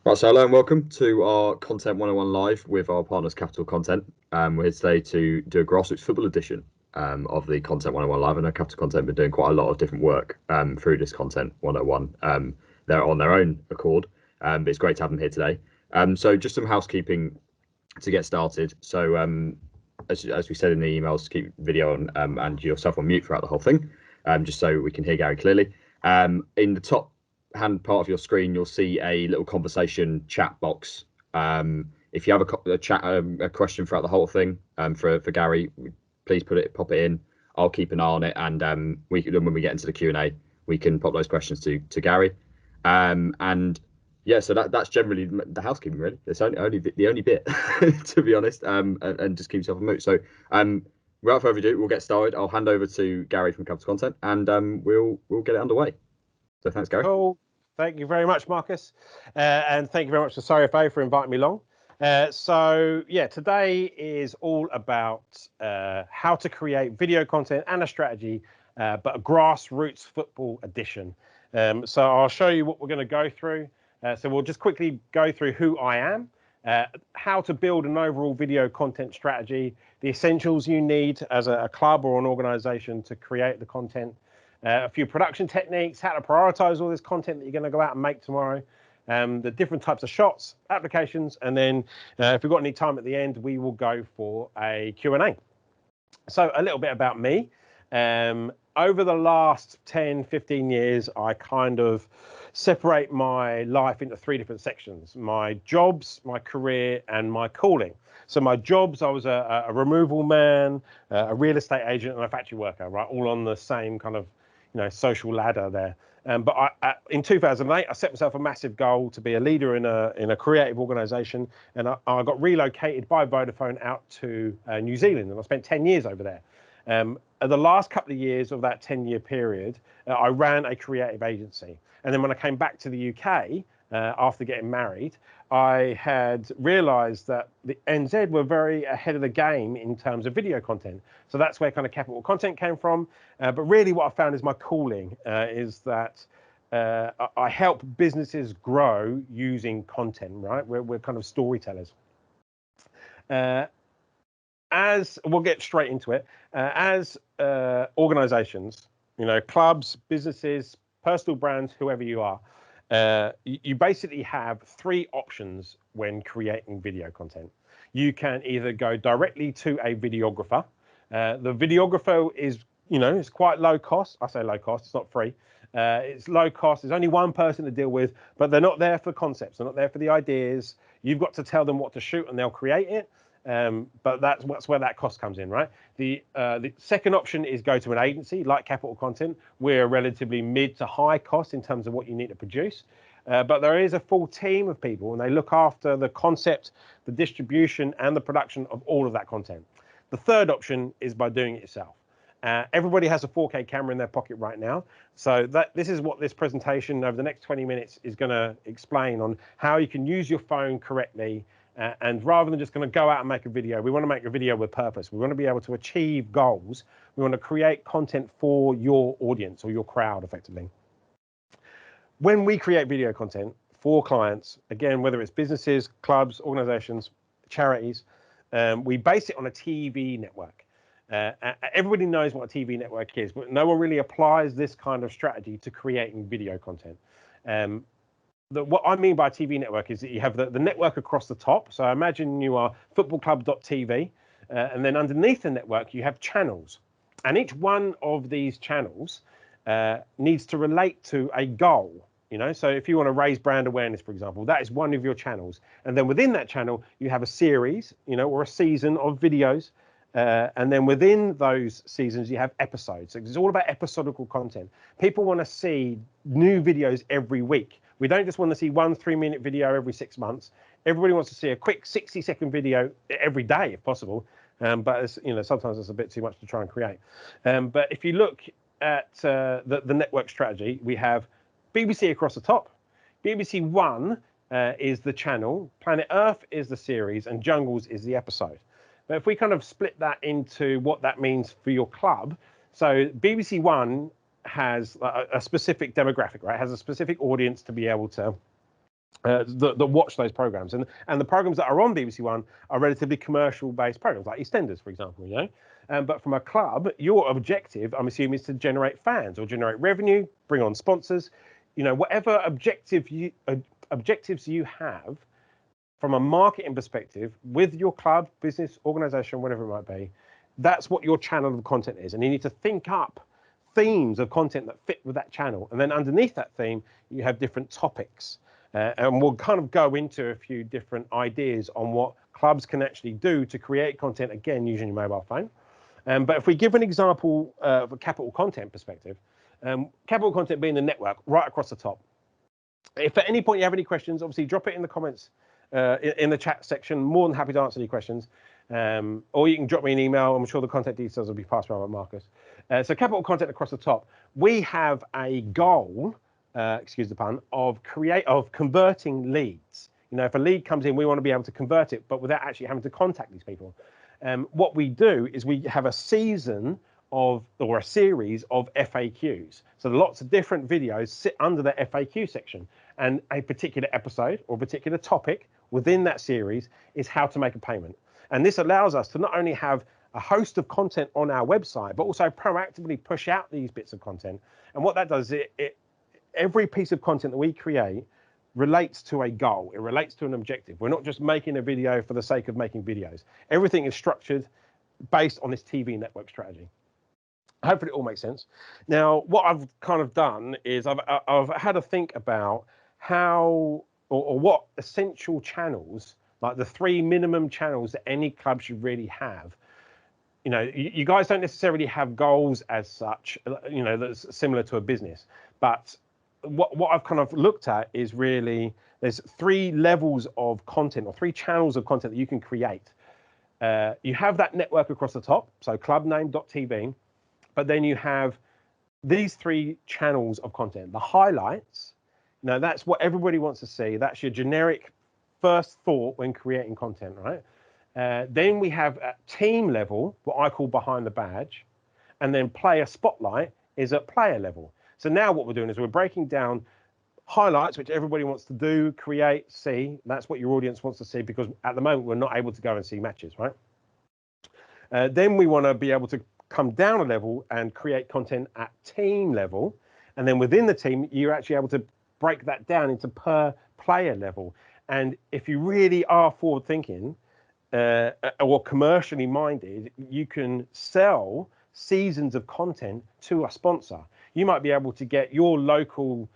Right, so hello and welcome to our Content 101 Live with our partners Capital Content. We're here today to do a Grassroots football edition of the Content 101 Live. I know Capital Content have been doing quite a lot of different work through this Content 101. They're on their own accord, but it's great to have them here today. So just some housekeeping to get started. So as we said in the emails, keep video on and yourself on mute throughout the whole thing, just so we can hear Gary clearly. In the top hand part of your screen, you'll see a little conversation chat box. If you have a question throughout the whole thing for Gary, please pop it in. I'll keep an eye on it, and when we get into the Q&A, we can pop those questions to Gary. And yeah, so that's generally the housekeeping. Really, it's only the only bit, to be honest. And just keep yourself on mute. So without further ado, we'll get started. I'll hand over to Gary from Capital Content, and we'll get it underway. So thanks, Gary. Cool. Thank you very much, Marcus. And thank you very much to Surrey for inviting me along. So yeah, today is all about how to create video content and a strategy, but a grassroots football edition. So I'll show you what we're going to go through. So we'll just quickly go through who I am, how to build an overall video content strategy, the essentials you need as a club or an organization to create the content, a few production techniques, how to prioritize all this content that you're going to go out and make tomorrow, the different types of shots, applications, and then if we've got any time at the end, we will go for a Q&A. So a little bit about me. Over the last 10, 15 years, I kind of separate my life into three different sections: my jobs, my career, and my calling. So my jobs, I was a removal man, a real estate agent, and a factory worker, right? All on the same kind of, social ladder there. But in 2008, I set myself a massive goal to be a leader in a creative organisation, and I got relocated by Vodafone out to New Zealand, and I spent 10 years over there. The last couple of years of that 10-year period, I ran a creative agency. And then when I came back to the UK after getting married, I had realised that the NZ were very ahead of the game in terms of video content. So that's where kind of Capital Content came from. But really what I found is my calling is that I help businesses grow using content, right? We're kind of storytellers. As we'll get straight into it, as organizations, clubs, businesses, personal brands, whoever you are, you basically have three options when creating video content. You can either go directly to a videographer. The videographer is, it's quite low cost. I say low cost, it's not free. It's low cost. There's only one person to deal with, but they're not there for concepts. They're not there for the ideas. You've got to tell them what to shoot and they'll create it. But that's where that cost comes in, right? The second option is go to an agency like Capital Content. We're relatively mid to high cost in terms of what you need to produce. But there is a full team of people, and they look after the concept, the distribution, and the production of all of that content. The third option is by doing it yourself. Everybody has a 4K camera in their pocket right now. So this is what this presentation over the next 20 minutes is going to explain on how you can use your phone correctly. And rather than just going to go out and make a video, we want to make a video with purpose. We want to be able to achieve goals. We want to create content for your audience or your crowd, effectively. When we create video content for clients, again, whether it's businesses, clubs, organizations, charities, we base it on a TV network. Everybody knows what a TV network is, but no one really applies this kind of strategy to creating video content. What I mean by a TV network is that you have the network across the top. So imagine you are footballclub.tv, and then underneath the network, you have channels. And each one of these channels needs to relate to a goal. So if you want to raise brand awareness, for example, that is one of your channels. And then within that channel, you have a series, or a season of videos. And then within those seasons, you have episodes. So it's all about episodical content. People want to see new videos every week. We don't just want to see 1 3-minute video every 6 months. Everybody wants to see a quick 60-second video every day, if possible. But it's, sometimes it's a bit too much to try and create. But if you look at the network strategy, we have BBC across the top. BBC One is the channel. Planet Earth is the series, and Jungles is the episode. But if we kind of split that into what that means for your club, so BBC One has a specific demographic, right? Has a specific audience to be able to that watch those programs, and the programs that are on BBC One are relatively commercial-based programs, like EastEnders, for example. But from a club, your objective, I'm assuming, is to generate fans or generate revenue, bring on sponsors, whatever objectives you have from a marketing perspective with your club, business, organization, whatever it might be. That's what your channel of content is, and you need to think up themes of content that fit with that channel, and then underneath that theme, you have different topics. And we'll kind of go into a few different ideas on what clubs can actually do to create content, again, using your mobile phone. But if we give an example of a capital content perspective, capital content being the network right across the top. If at any point you have any questions, obviously drop it in the comments in the chat section. More than happy to answer any questions. Or you can drop me an email. I'm sure the contact details will be passed around by Marcus. So capital content across the top. We have a goal, excuse the pun, of converting leads. If a lead comes in, we want to be able to convert it, but without actually having to contact these people. What we do is we have a season or a series of FAQs. So lots of different videos sit under the FAQ section, and a particular episode or a particular topic within that series is how to make a payment. And this allows us to not only have a host of content on our website, but also proactively push out these bits of content. And what that does, every piece of content that we create relates to a goal. It relates to an objective. We're not just making a video for the sake of making videos. Everything is structured based on this TV network strategy. Hopefully it all makes sense. Now, what I've kind of done is I've had to think about how or what essential channels, like the 3 minimum channels that any club should really have. You guys don't necessarily have goals as such, that's similar to a business. But what I've kind of looked at is really there's 3 levels of content or 3 channels of content that you can create. You have that network across the top, so clubname.tv, but then you have these 3 channels of content. The highlights, that's what everybody wants to see. That's your generic first thought when creating content, right? Then we have at team level, what I call behind the badge, and then player spotlight is at player level. So now what we're doing is we're breaking down highlights, which everybody wants to do, create, see. That's what your audience wants to see, because at the moment we're not able to go and see matches, right? Then we want to be able to come down a level and create content at team level. And then within the team, you're actually able to break that down into per player level. And if you really are forward thinking or commercially minded, you can sell seasons of content to a sponsor. You might be able to get your local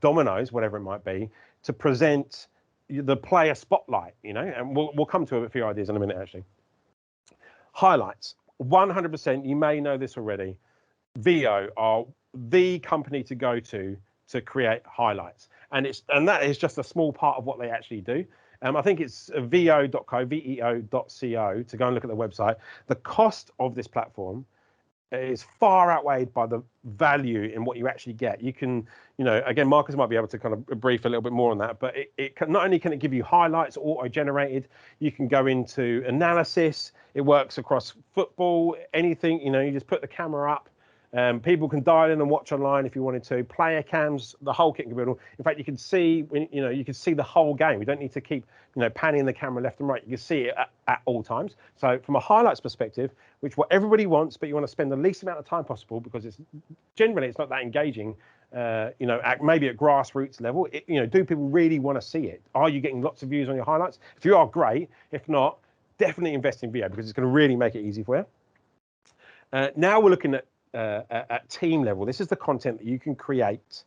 Domino's, whatever it might be, to present the player spotlight, and we'll come to a few ideas in a minute, actually. Highlights, 100%, you may know this already, VO are the company to go to create highlights. And that is just a small part of what they actually do. I think it's veo.co, veo.co, to go and look at the website. The cost of this platform is far outweighed by the value in what you actually get. You can, again, Marcus might be able to kind of brief a little bit more on that, but it can, not only can it give you highlights auto-generated, you can go into analysis. It works across football, anything, you just put the camera up. People can dial in and watch online if you wanted to. Player cams, the whole kit and caboodle. In fact, you can see you can see the whole game. You don't need to keep panning the camera left and right. You can see it at all times. So from a highlights perspective, which what everybody wants, but you want to spend the least amount of time possible, because it's not that engaging. Maybe at grassroots level, do people really want to see it? Are you getting lots of views on your highlights? If you are, great. If not, definitely invest in VO, because it's going to really make it easy for you. Now we're looking at team level. This is the content that you can create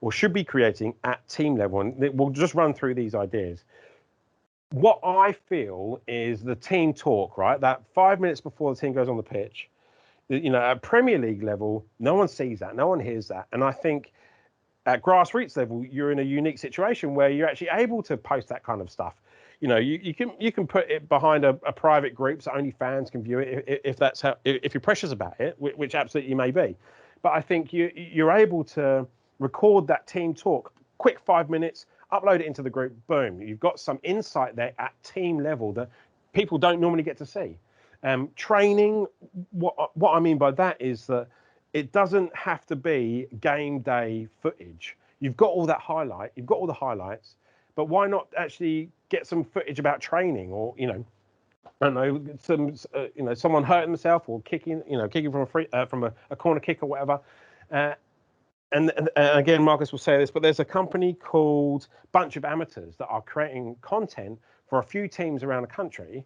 or should be creating at team level, and we'll just run through these ideas. What I feel is the team talk, right? That 5 minutes before the team goes on the pitch, at Premier League level, no one sees that, no one hears that. And I think at grassroots level, you're in a unique situation where you're actually able to post that kind of stuff. You can put it behind a private group so only fans can view it if you're precious about it, which absolutely may be. But I think you're able to record that team talk, quick 5 minutes, upload it into the group, boom. You've got some insight there at team level that people don't normally get to see. Training, what I mean by that is that it doesn't have to be game day footage. You've got all that highlight, you've got all the highlights, but why not actually get some footage about training, or I don't know, someone hurting themselves or kicking from a corner kick or whatever. And again, Marcus will say this, but there's a company called Bunch of Amateurs that are creating content for a few teams around the country,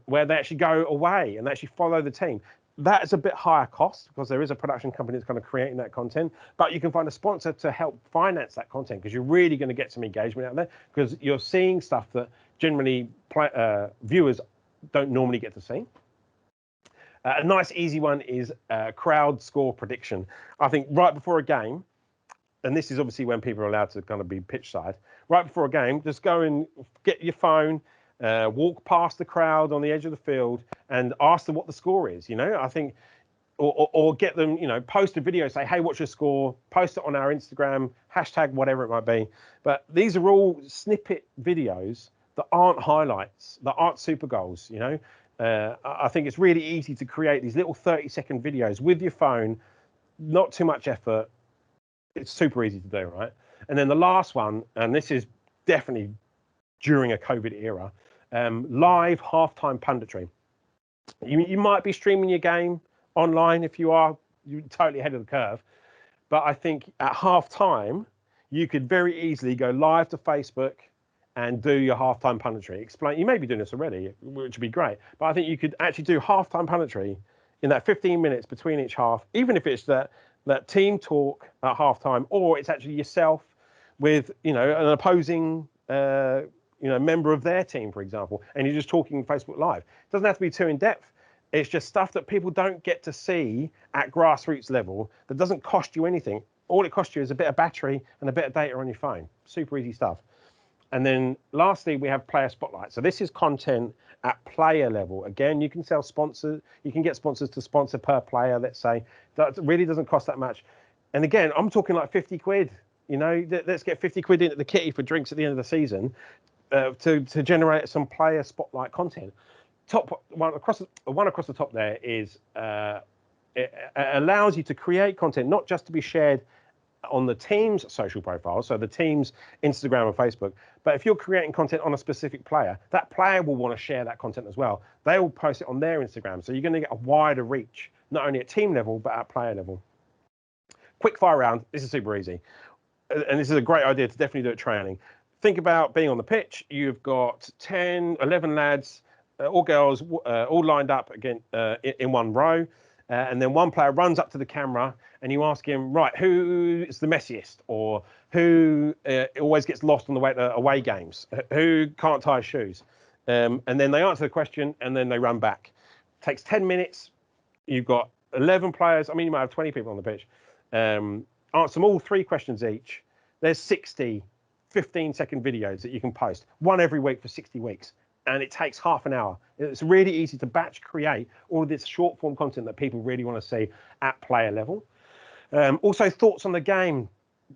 where they actually go away and they actually follow the team. That is a bit higher cost because there is a production company that's kind of creating that content, but you can find a sponsor to help finance that content, because you're really going to get some engagement out there, because you're seeing stuff that generally viewers don't normally get to see. A nice easy one is crowd score prediction. I think right before a game, and this is obviously when people are allowed to kind of be pitch side, right before a game, just go and get your phone, walk past the crowd on the edge of the field and ask them what the score is. I think, or get them, post a video, say, hey, what's your score? Post it on our Instagram, hashtag whatever it might be. But these are all snippet videos that aren't highlights, that aren't super goals. I think it's really easy to create these little 30-second videos with your phone, not too much effort. It's super easy to do, right? And then the last one, and this is definitely during a COVID era, live halftime punditry. You might be streaming your game online. If you're totally ahead of the curve. But I think at halftime, you could very easily go live to Facebook and do your halftime punditry. Explain. You may be doing this already, which would be great. But I think you could actually do halftime punditry in that 15 minutes between each half, even if it's that team talk at halftime, or it's actually yourself with an opposing member of their team, for example, and you're just talking Facebook Live. It doesn't have to be too in depth. It's just stuff that people don't get to see at grassroots level that doesn't cost you anything. All it costs you is a bit of battery and a bit of data on your phone. Super easy stuff. And then lastly, we have player spotlight. So this is content at player level. Again, you can sell sponsors. You can get sponsors to sponsor per player, let's say. That really doesn't cost that much. And again, I'm talking like 50 quid. Let's get 50 quid into the kitty for drinks at the end of the season to generate some player spotlight content. Top one across the top there is it allows you to create content not just to be shared on the team's social profile, so the team's Instagram and Facebook, but if you're creating content on a specific player, that player will want to share that content as well. They will post it on their Instagram, so you're going to get a wider reach, not only at team level but at player level. Quick fire round. This is super easy, and this is a great idea to definitely do at training. Think about being on the pitch. You've got 10, 11 lads, all girls, all lined up again in one row. And then one player runs up to the camera and you ask him, right, who is the messiest, or who always gets lost on the way to away games, who can't tie his shoes? And then they answer the question and then they run back. Takes 10 minutes. You've got 11 players. I mean, you might have 20 people on the pitch. Answer them all 3 questions each. There's 60 15-second videos that you can post, one every week for 60 weeks. And it takes half an hour. It's really easy to batch create all of this short form content that people really want to see at player level. Also, thoughts on the game.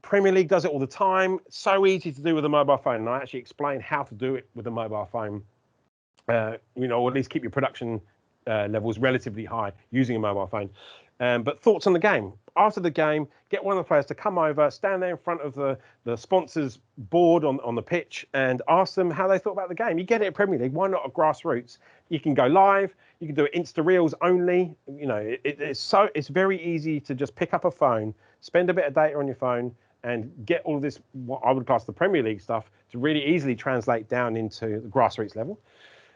Premier League does it all the time. So easy to do with a mobile phone. And I actually explain how to do it with a mobile phone, or at least keep your production levels relatively high using a mobile phone. But thoughts on the game. After the game, get one of the players to come over, stand there in front of the sponsor's board on the pitch and ask them how they thought about the game. You get it at Premier League. Why not at Grassroots? You can go live. You can do it Insta Reels only. It's very easy to just pick up a phone, spend a bit of data on your phone, and get all of this, what I would class the Premier League stuff, to really easily translate down into the grassroots level.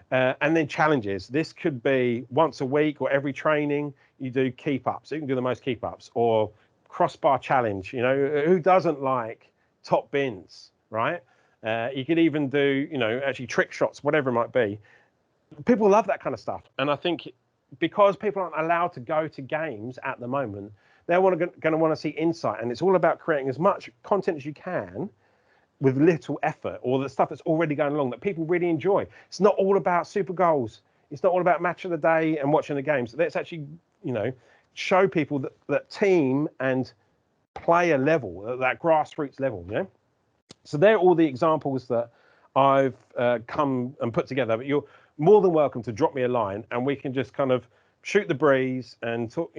And then challenges. This could be once a week or every training you do keep ups. You can do the most keep ups, or crossbar challenge. Who doesn't like top bins, right? You could even do, actually trick shots, whatever it might be. People love that kind of stuff. And I think because people aren't allowed to go to games at the moment, they're going to want to see insight. And it's all about creating as much content as you can with little effort, or the stuff that's already going along that people really enjoy. It's not all about super goals. It's not all about match of the day and watching the games. Let's actually, show people that team and player level, that grassroots level, So they're all the examples that I've come and put together. But you're more than welcome to drop me a line and we can just kind of shoot the breeze and talk,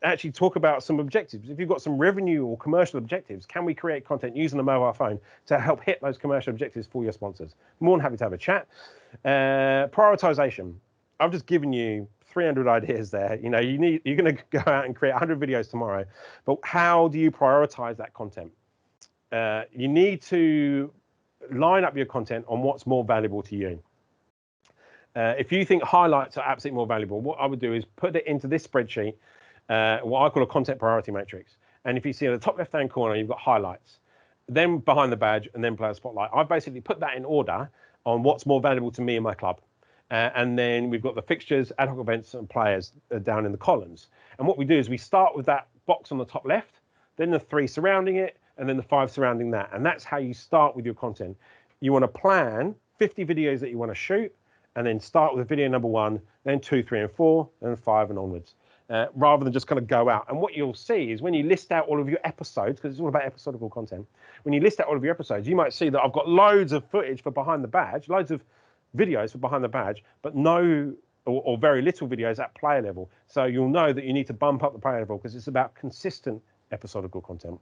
actually talk about some objectives. If you've got some revenue or commercial objectives, can we create content using a mobile phone to help hit those commercial objectives for your sponsors? More than happy to have a chat. Prioritization. I've just given you 300 ideas there. You know, you're going to go out and create 100 videos tomorrow, but how do you prioritize that content? You need to line up your content on what's more valuable to you. If you think highlights are absolutely more valuable, what I would do is put it into this spreadsheet, what I call a content priority matrix. And if you see at the top left-hand corner, you've got highlights, then behind the badge, and then player spotlight. I've basically put that in order on what's more valuable to me and my club. And then we've got the fixtures, ad hoc events, and players down in the columns. And what we do is we start with that box on the top left, then the 3 surrounding it, and then the 5 surrounding that. And that's how you start with your content. You want to plan 50 videos that you want to shoot, and then start with video number 1, then 2, 3, and 4, and 5 and onwards, rather than just kind of go out. And what you'll see is when you list out all of your episodes, because it's all about episodical content, when you list out all of your episodes, you might see that I've got loads of footage for behind the badge, loads of videos for behind the badge, but no or very little videos at player level. So you'll know that you need to bump up the player level because it's about consistent episodical content.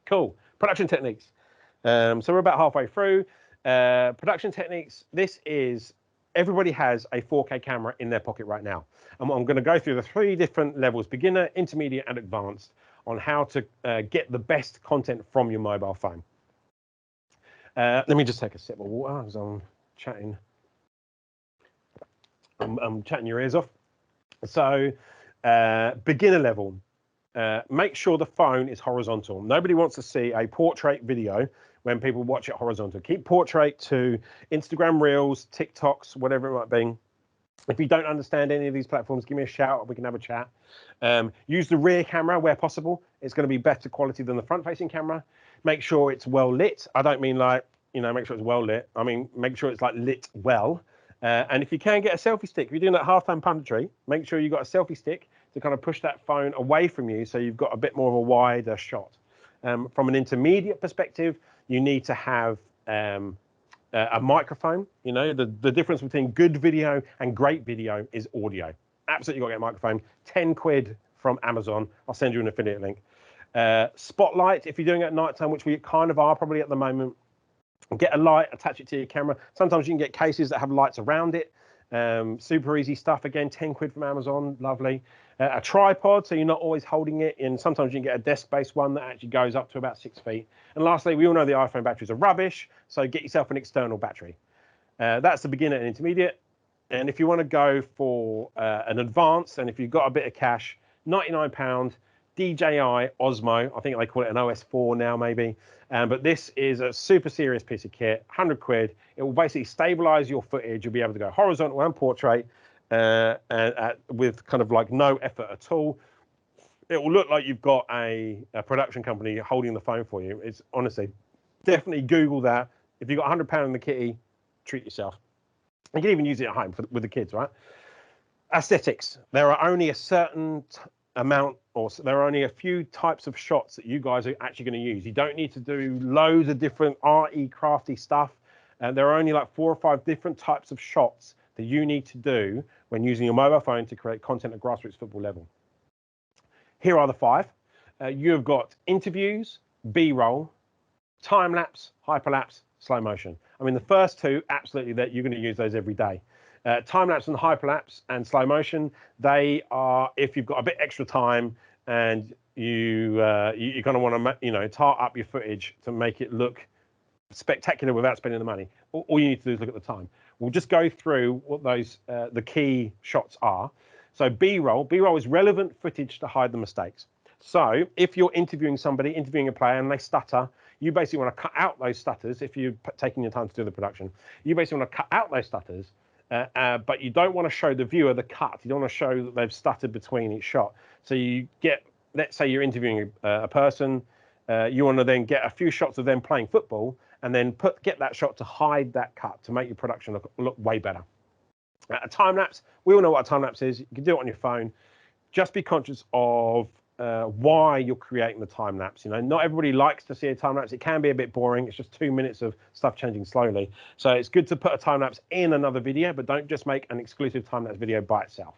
Cool. Production techniques. So we're about halfway through. Production techniques. This is, everybody has a 4K camera in their pocket right now. And I'm going to go through the 3 different levels, beginner, intermediate, and advanced, on how to get the best content from your mobile phone. Let me just take a sip of water as I'm chatting. I'm chatting your ears off. So beginner level, make sure the phone is horizontal. Nobody wants to see a portrait video when people watch it horizontal. Keep portrait to Instagram Reels, TikToks, whatever it might be. If you don't understand any of these platforms, give me a shout. We can have a chat. Use the rear camera where possible. It's going to be better quality than the front-facing camera. Make sure it's well lit. I don't mean like, you know, make sure it's well lit. I mean, make sure it's like lit well. And if you can get a selfie stick, if you're doing that halftime punditry, make sure you've got a selfie stick to kind of push that phone away from you so you've got a bit more of a wider shot. From an intermediate perspective, you need to have a microphone. You know, the difference between good video and great video is audio. Absolutely got to get a microphone. 10 quid from Amazon. I'll send you an affiliate link. Spotlight, if you're doing it at night time, which we kind of are probably at the moment, get a light, attach it to your camera. Sometimes you can get cases that have lights around it. Super easy stuff. Again, 10 quid from Amazon. Lovely. A tripod, so you're not always holding it. And sometimes you can get a desk-based one that actually goes up to about 6 feet. And lastly, we all know the iPhone batteries are rubbish, so get yourself an external battery. That's the beginner and intermediate. And if you want to go for an advanced, and if you've got a bit of cash, £99, DJI Osmo. I think they call it an OS4 now, maybe. But this is a super serious piece of kit, 100 quid. It will basically stabilize your footage. You'll be able to go horizontal and portrait with kind of like no effort at all. It will look like you've got a production company holding the phone for you. It's honestly, definitely Google that. If you've got £100 in the kitty, treat yourself. You can even use it at home with the kids, right? Aesthetics. There are only a certain amount, or there are only a few types of shots that you guys are actually going to use. You don't need to do loads of different arty, crafty stuff. There are only like 4 or 5 different types of shots that you need to do when using your mobile phone to create content at grassroots football level. Here are the 5. You've got interviews, B-roll, time-lapse, hyperlapse, slow motion. I mean, the first 2, absolutely, that you're going to use those every day. Time-lapse and hyperlapse and slow motion, they are if you've got a bit extra time and you kind of want to, you know, tar up your footage to make it look spectacular without spending the money. All you need to do is look at the time. We'll just go through what those the key shots are. So B-roll is relevant footage to hide the mistakes. So if you're interviewing somebody, interviewing a player, and they stutter, you basically want to cut out those stutters. If you're taking your time to do the production, you basically want to cut out those stutters. But you don't want to show the viewer the cut. You don't want to show that they've stuttered between each shot. So you get, let's say you're interviewing a person, you want to then get a few shots of them playing football, and then get that shot to hide that cut to make your production look way better. A time lapse, we all know what a time lapse is. You can do it on your phone. Just be conscious of why you're creating the time lapse. You know, not everybody likes to see a time lapse. It can be a bit boring. It's just 2 minutes of stuff changing slowly. So it's good to put a time lapse in another video, but don't just make an exclusive time lapse video by itself.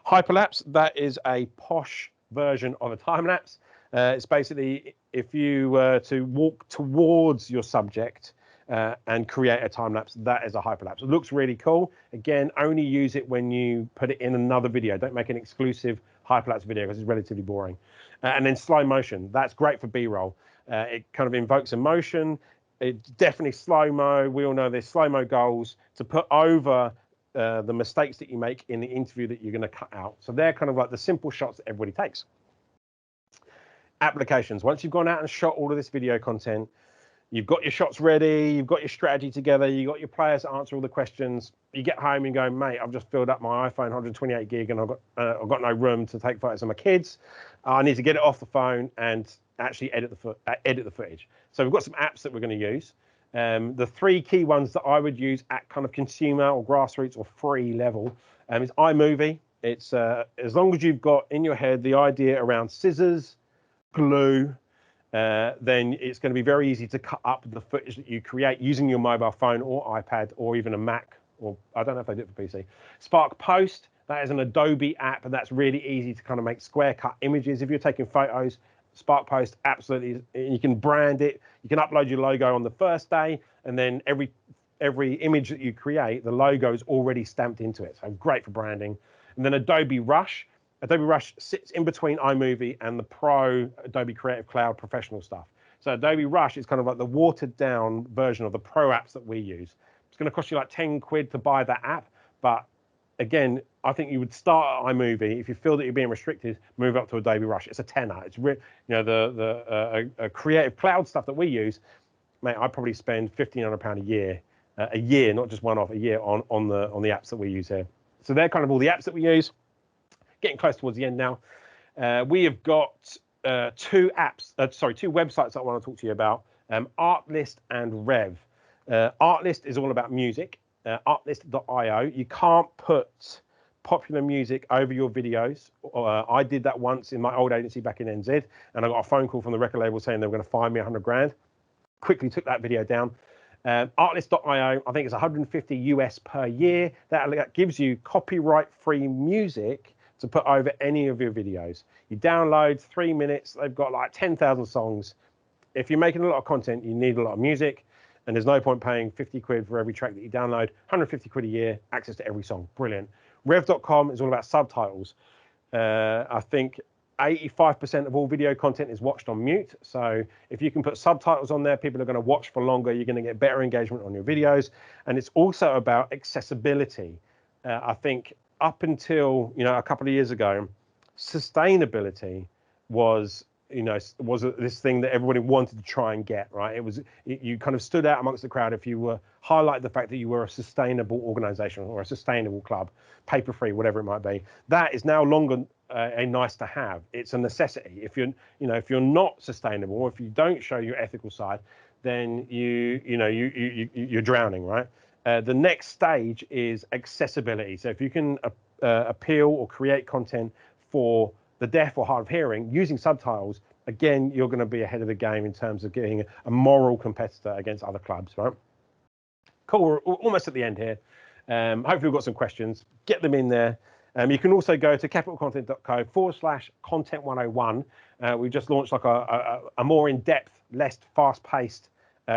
Hyperlapse, that is a posh version of a time lapse. It's basically if you were to walk towards your subject and create a time lapse, that is a hyperlapse. It looks really cool. Again, only use it when you put it in another video. Don't make an exclusive hyperlapse video because it's relatively boring. And then slow motion, that's great for B-roll. It kind of invokes emotion. It's definitely slow-mo. We all know there's slow-mo goals to put over the mistakes that you make in the interview that you're going to cut out. So they're kind of like the simple shots that everybody takes. Applications. Once you've gone out and shot all of this video content, you've got your shots ready, you've got your strategy together, you've got your players to answer all the questions. You get home and go, mate, I've just filled up my iPhone 128 gig and I've got no room to take photos of my kids. I need to get it off the phone and actually edit the footage. So we've got some apps that we're going to use. The three key ones that I would use at kind of consumer or grassroots or free level is iMovie. It's as long as you've got in your head the idea around scissors, glue, then it's going to be very easy to cut up the footage that you create using your mobile phone or iPad or even a Mac, or I don't know if they do it for PC. Spark Post, that is an Adobe app, and that's really easy to kind of make square cut images. If you're taking photos, Spark Post, absolutely, you can brand it. You can upload your logo on the first day, and then every image that you create, the logo is already stamped into it. So great for branding. And then Adobe Rush. Adobe Rush sits in between iMovie and the Pro Adobe Creative Cloud professional stuff. So Adobe Rush is kind of like the watered down version of the Pro apps that we use. It's going to cost you like 10 quid to buy that app. But again, I think you would start at iMovie. If you feel that you're being restricted, move up to Adobe Rush. It's a tenner. It's the Creative Cloud stuff that we use, mate, I probably spend £1,500 a year, not just one off, a year on the apps that we use here. So they're kind of all the apps that we use. Getting close towards the end now. We have got two websites that I want to talk to you about, Artlist and Rev. Artlist is all about music, artlist.io. You can't put popular music over your videos. I did that once in my old agency back in NZ, and I got a phone call from the record label saying they were going to fine me 100 grand. Quickly took that video down. Artlist.io, I think it's 150 US per year. That gives you copyright-free music to put over any of your videos. You download 3 minutes, they've got like 10,000 songs. If you're making a lot of content, you need a lot of music, and there's no point paying 50 quid for every track that you download. 150 quid a year, access to every song, brilliant. Rev.com is all about subtitles. I think 85% of all video content is watched on mute. So if you can put subtitles on there, people are going to watch for longer. You're going to get better engagement on your videos. And it's also about accessibility. I think up until a couple of years ago, sustainability was this thing that everybody wanted to try and get right. You kind of stood out amongst the crowd if you were highlight the fact that you were a sustainable organization or a sustainable club, paper free, whatever it might be. That is now longer a nice to have. It's a necessity. If you're not sustainable, or if you don't show your ethical side, then you're drowning, right? The next stage is accessibility. So if you can appeal or create content for the deaf or hard of hearing using subtitles, again, you're going to be ahead of the game in terms of getting a moral competitor against other clubs, right? Cool, we're almost at the end here. Hopefully we've got some questions. Get them in there. You can also go to capitalcontent.co/content101. We've just launched like a more in-depth, less fast-paced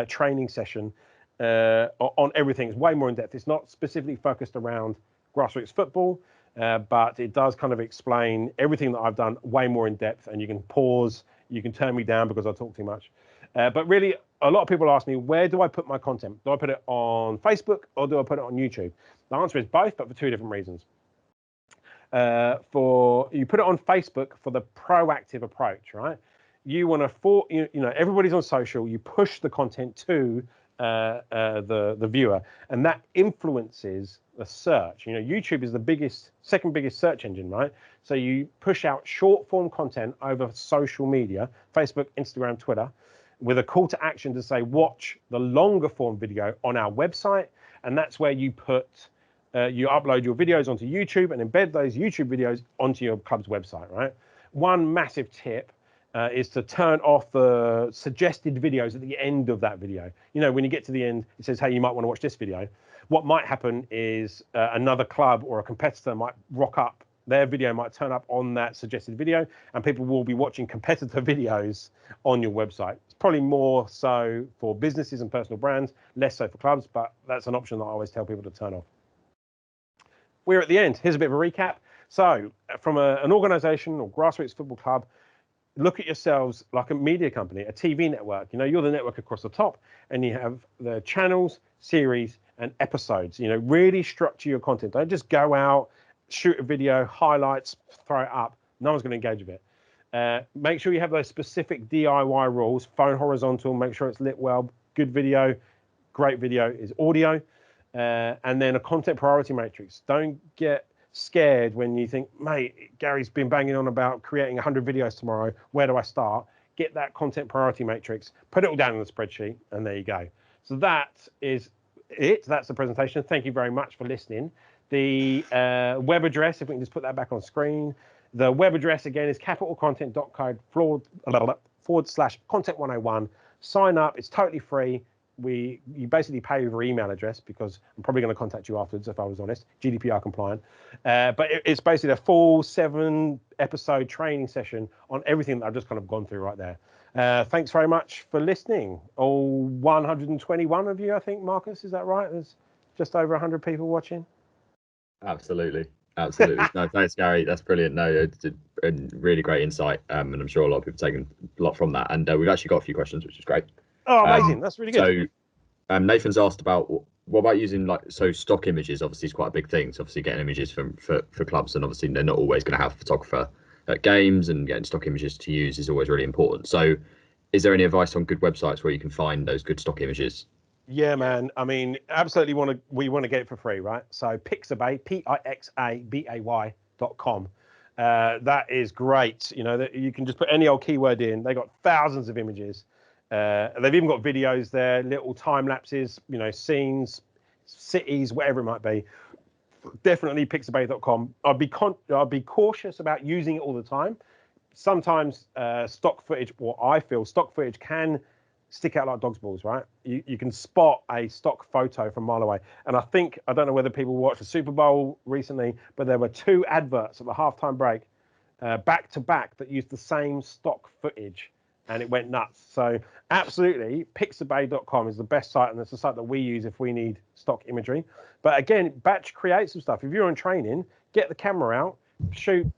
training session on everything. It's way more in depth. It's not specifically focused around grassroots football, but it does kind of explain everything that I've done way more in depth, and you can pause, you can turn me down because I talk too much. But really, a lot of people ask me, where do I put my content? Do I put it on Facebook or do I put it on YouTube? The answer is both, but for two different reasons. You put it on Facebook for the proactive approach, right? You want to, everybody's on social, you push the content to the viewer, and that influences the search. YouTube is the second biggest search engine, right? So you push out short form content over social media, Facebook, Instagram, Twitter, with a call to action to say watch the longer form video on our website, and that's where you upload your videos onto YouTube and embed those YouTube videos onto your club's website, right? One massive tip is to turn off the suggested videos at the end of that video. When you get to the end, it says, hey, you might want to watch this video. What might happen is another club or a competitor might rock up their video might turn up on that suggested video, and people will be watching competitor videos on your website. It's probably more so for businesses and personal brands, less so for clubs, but that's an option that I always tell people to turn off. We're at the end. Here's a bit of a recap. So from an organization or grassroots football club, look at yourselves like a media company, a TV network. You know, you're the network across the top, and you have the channels, series, and episodes. You know, really structure your content. Don't just go out, shoot a video, highlights, throw it up. No one's going to engage with it. Make sure you have those specific DIY rules. Phone horizontal, make sure it's lit well. Good video, great video is audio. And then a content priority matrix. Don't get scared when you think, mate, Gary's been banging on about creating 100 videos tomorrow. Where do I start? Get that content priority matrix, put it all down in the spreadsheet, and there you go. So that is it. That's the presentation. Thank you very much for listening. The web address, if we can just put that back on screen. The web address again is capitalcontent.co/content101. Sign up. It's totally free. You basically pay over email address, because I'm probably going to contact you afterwards if I was honest, GDPR compliant. But it's basically a full 7-episode training session on everything that I've just kind of gone through right there. Thanks very much for listening. All 121 of you, I think, Marcus, is that right? There's just over 100 people watching. Absolutely. No, thanks, Gary. That's brilliant. No, it's a really great insight, and I'm sure a lot of people taken a lot from that. And we've actually got a few questions, which is great. Oh, amazing. That's really good. So Nathan's asked about what about using stock images. Obviously it's quite a big thing. So obviously getting images for clubs, and obviously they're not always going to have a photographer at games, and getting stock images to use is always really important. So is there any advice on good websites where you can find those good stock images? Yeah, man. I mean, absolutely we want to get it for free, right? So Pixabay, Pixabay.com. That is great. You know, that you can just put any old keyword in. They got thousands of images. They've even got videos there, little time lapses, you know, scenes, cities, whatever it might be. Definitely Pixabay.com. I'd be cautious about using it all the time. Sometimes stock footage, or I feel stock footage, can stick out like dog's balls, right? You can spot a stock photo from a mile away. And I don't know whether people watched the Super Bowl recently, but there were 2 adverts at the halftime break back to back that used the same stock footage, and it went nuts. So absolutely, Pixabay.com is the best site, and it's the site that we use if we need stock imagery. But again, batch create some stuff. If you're in training, get the camera out, shoot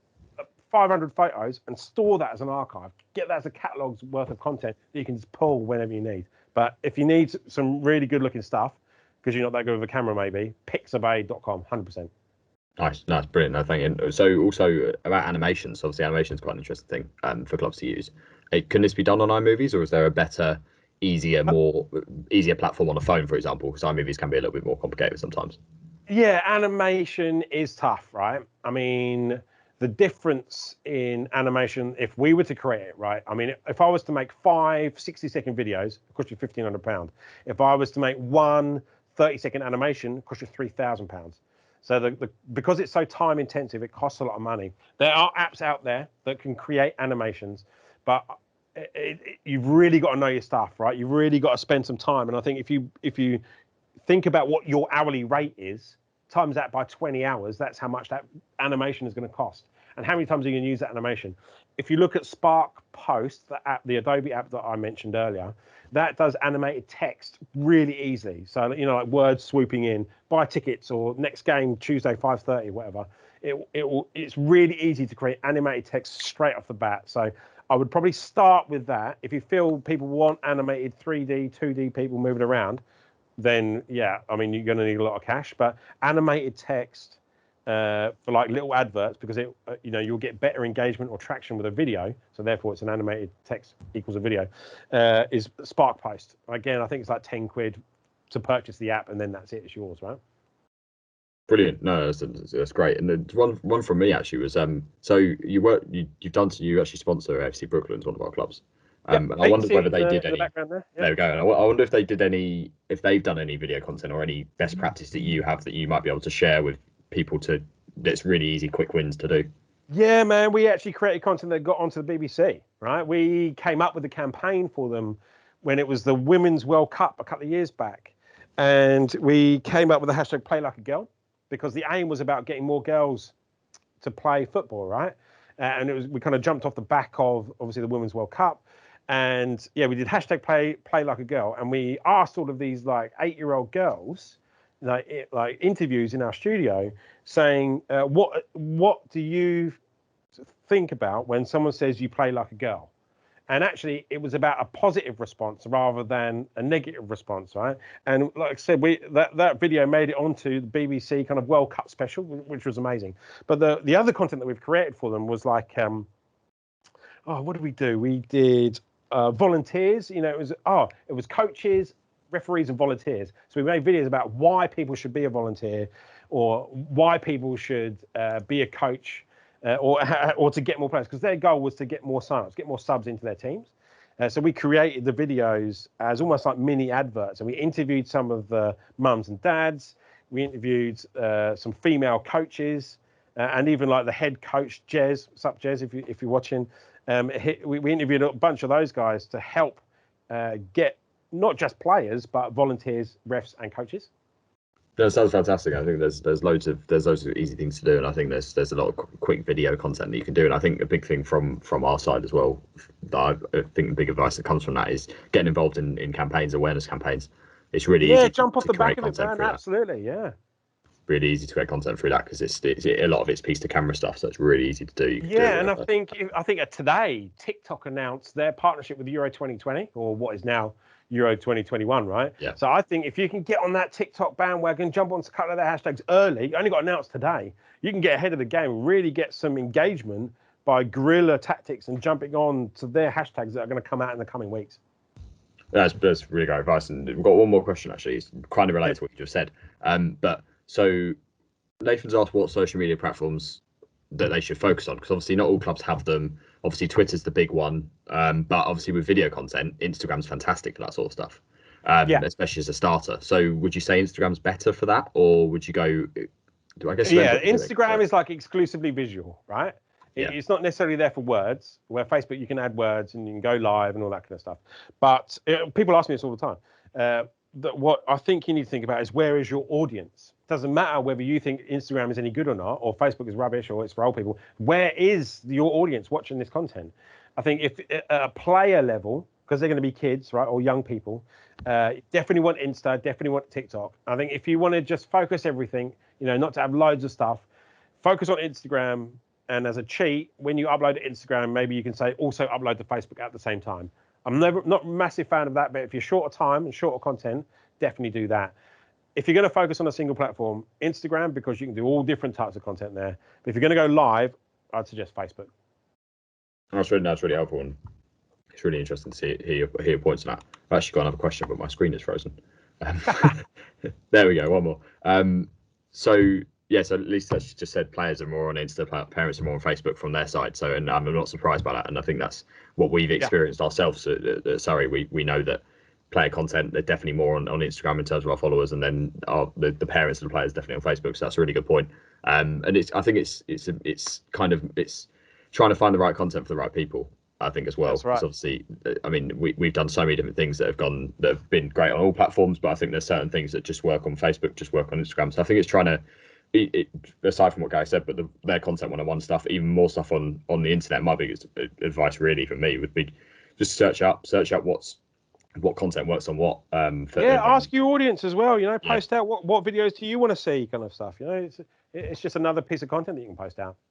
500 photos and store that as an archive. Get that as a catalog's worth of content that you can just pull whenever you need. But if you need some really good looking stuff, because you're not that good with a camera maybe, Pixabay.com, 100%. Nice, brilliant. No, thank you. So also about animations, obviously animation is quite an interesting thing for clubs to use. Can this be done on iMovies, or is there a better, easier platform on a phone, for example? Because iMovies can be a little bit more complicated sometimes. Yeah, animation is tough, right? I mean, the difference in animation, if we were to create it, right? I mean, if I was to make 5 60-second videos, it cost you £1,500. If I was to make one 30-second animation, it cost you £3,000. So because it's so time intensive, it costs a lot of money. There are apps out there that can create animations, but you've really got to know your stuff, right? You've really got to spend some time. And I think if you think about what your hourly rate is, times that by 20 hours, that's how much that animation is going to cost. And how many times are you going to use that animation? If you look at Spark Post, the app, the Adobe app that I mentioned earlier, that does animated text really easily. So, you know, like words swooping in, buy tickets, or next game Tuesday 5:30, whatever. It's really easy to create animated text straight off the bat. So I would probably start with that. If you feel people want animated 3D, 2D people moving around, then yeah, I mean, you're going to need a lot of cash. But animated text for like little adverts, because you'll get better engagement or traction with a video, so therefore it's an animated text equals a video, is Spark Post. Again, I think it's like 10 quid to purchase the app, and then that's it, it's yours, right? Brilliant. No, that's great. And the one from me actually was so you actually sponsor FC Brooklyn's one of our clubs. Yep, I wondered whether they did any. There. There we go. I wonder if they've done any video content or any best practice that you have that you might be able to share with people that's really easy, quick wins to do. Yeah, man, we actually created content that got onto the BBC, right? We came up with a campaign for them when it was the Women's World Cup a couple of years back. And we came up with the hashtag Play Like a Girl, because the aim was about getting more girls to play football, right? And we kind of jumped off the back of obviously the Women's World Cup. And yeah, we did hashtag play like a girl, and we asked all of these like 8-year-old girls, like interviews in our studio, saying what do you think about when someone says you play like a girl? And actually, it was about a positive response rather than a negative response, right? And like I said, that video made it onto the BBC kind of World Cup special, which was amazing. But the other content that we've created for them was like, what did we do? We did volunteers. You know, it was coaches, referees, and volunteers. So we made videos about why people should be a volunteer, or why people should be a coach. Or to get more players, because their goal was to get more signups, get more subs into their teams. So we created the videos as almost like mini adverts, and we interviewed some of the mums and dads. We interviewed some female coaches, and even like the head coach, Jez. What's up, Jez? If you're watching, we interviewed a bunch of those guys to help get not just players but volunteers, refs, and coaches. That sounds fantastic. I think there's loads of easy things to do, and I think there's a lot of quick video content that you can do. And I think a big thing from our side as well, that I think the big advice that comes from that is getting involved in campaigns, awareness campaigns. It's really easy. Jump off the back of it, man. Absolutely, yeah. Really easy to create content through that, because it's a lot of it's piece to camera stuff, so it's really easy to do. And I think today TikTok announced their partnership with Euro 2020, or what is now Euro 2021, right? Yeah. So I think if you can get on that TikTok bandwagon, jump on a couple of their hashtags early, only got announced today, you can get ahead of the game, really get some engagement by guerrilla tactics and jumping on to their hashtags that are going to come out in the coming weeks. That's really great advice. And we've got one more question, actually. It's kind of related to what you just said. But so Nathan's asked what social media platforms that they should focus on, because obviously not all clubs have them. Obviously Twitter's the big one, but obviously with video content, Instagram's fantastic for that sort of stuff, especially as a starter. So would you say Instagram's better for that, or would you go, I guess? Yeah, Instagram is like exclusively visual, right? It's not necessarily there for words, where Facebook you can add words and you can go live and all that kind of stuff. But people ask me this all the time. What I think you need to think about is, where is your audience? Doesn't matter whether you think Instagram is any good or not, or Facebook is rubbish, or it's for old people. Where is your audience watching this content? I think if at a player level, because they're going to be kids, right, or young people, definitely want Insta, definitely want TikTok. I think if you want to just focus everything, not to have loads of stuff, focus on Instagram. And as a cheat, when you upload to Instagram, maybe you can say also upload to Facebook at the same time. I'm not a massive fan of that, but if you're short of time and short of content, definitely do that. If you're going to focus on a single platform, Instagram, because you can do all different types of content there. But if you're going to go live, I'd suggest Facebook. That's really helpful, and it's really interesting to hear your points on that. I've actually got another question, but my screen is frozen. There we go, one more. So Lisa just said players are more on Insta, parents are more on Facebook from their side. So, and I'm not surprised by that. And I think that's what we've experienced ourselves at Surrey. We know that player content, they're definitely more on Instagram in terms of our followers, and then the parents of the players definitely on Facebook. So that's a really good point. And I think it's trying to find the right content for the right people, I think, as well. That's right. Obviously, I mean, we've done so many different things that have been great on all platforms, but I think there's certain things that just work on Facebook, just work on Instagram. So I think it's trying to, aside from what Guy said, but their content one-on-one stuff, even more stuff on the internet. My biggest advice really for me would be just search up what content works on what. Ask your audience as well. Post out what videos do you want to see, kind of stuff. It's just another piece of content that you can post out.